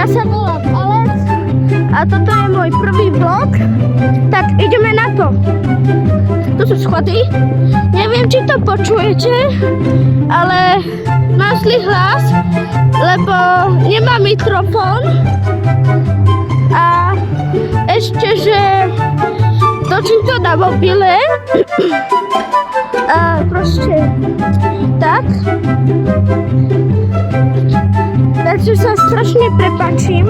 sa volám Alex a toto je môj prvý vlog, tak ideme na to. Tu sú schody, neviem, či to počujete, ale mám zlý hlas, lebo nemám mikrofón a ešte, že točím to na mobile a proste tak. Takže sa strašne prepáčim.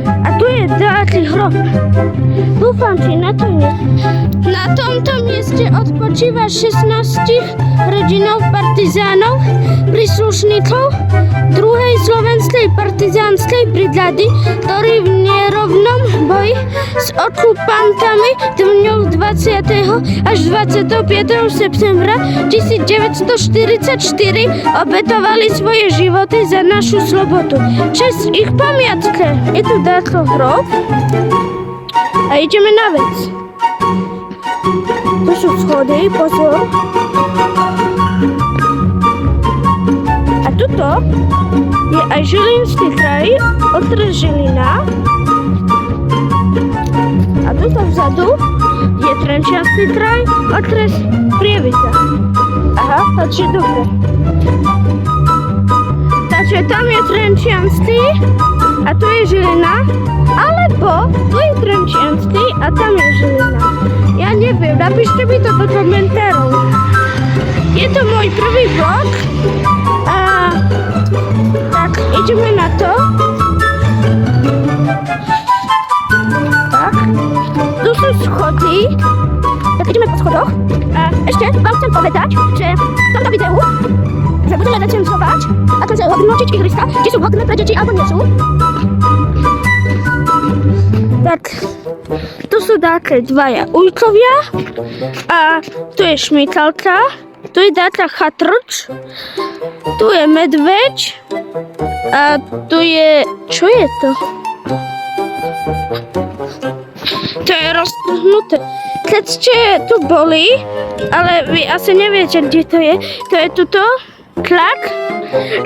A tu je dáky hrob. Dúfam, či na to nie. Na tomto mieste odpočíva 16 rodinov partizánov, príslušníkov druhej slovenskej partizánskej brigády, ktorí v nerovnom boji s okupantami dňou 20. až 25. septembra 1944 obetovali svoje životy za našu slobodu. Česť ich pamiatke. Je tu dáko hrob a ideme na vec. Tu sú schody, pozor. A tuto je aj Žilinský kraj, okres Žilina. A tuto vzadu je Trenčiansky kraj, okres Prievidza. Aha, takže dobre. Takže tam je Trenčiansky a tu je Žilina, alebo tu je Trenčiansky a tam je Žilina. Ja neviem, napíšte mi to do komentárov. Je to môj prvý vlog a tak ideme na to. Tak, tu sú schody, tak ideme po schodoch. A ešte vám chcem povedať, že v tomto videu že budeme recenzovať, ako sa hodnotiť ihriska, či sú vhodné pre deti, alebo nie sú. Tak, tu sú také dvaja ujkovia a tu je šmýkalka, tu je dáka chatrč, tu je medveď a tu je, čo je to? To je roztrhnuté. Keď ste tu boli, ale vy asi neviete, kde to je tuto. Klak.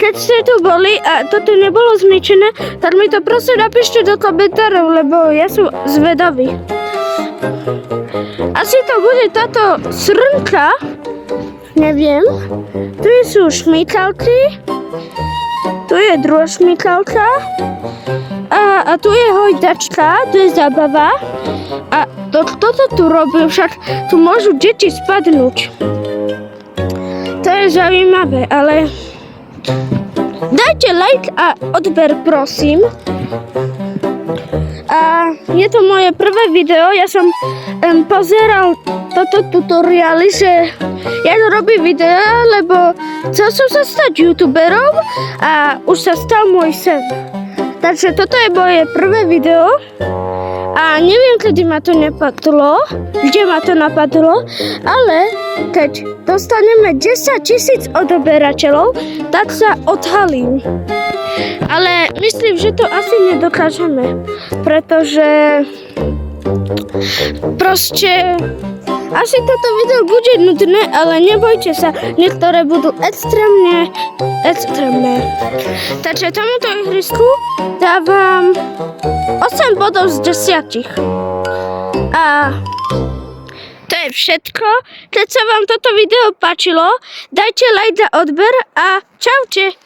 Keď ste tu boli a toto nebolo zničené, tak mi to prosím napíšte do komentárov, lebo ja som zvedavý. Asi to bude táto srnka, neviem. Tu sú šmýkalky, tu je druhá šmýkalka a tu je hojdačka, tu je zábava a toto tu robím, však tu môžu deti spadnúť. To je zaujímavé, ale dajte like a odber, prosím. A je to moje prvé video, ja som pozeral toto tutoriály, že ja robím video, lebo chcel som sa stať youtuberom a už sa stal môj sen. Takže toto je moje prvé video. A neviem, kedy ma to napadlo, kde ma to napadlo, ale keď dostaneme 10 000 odoberateľov, tak sa odhalím. Ale myslím, že to asi nedokážeme, pretože proste asi toto video bude nudné, ale nebojte sa, niektoré budú extrémne. Takže tomuto ihrisku dávam 8 bodov z 10. A to je všetko. Keď sa vám toto video páčilo, dajte like a odber a čaute.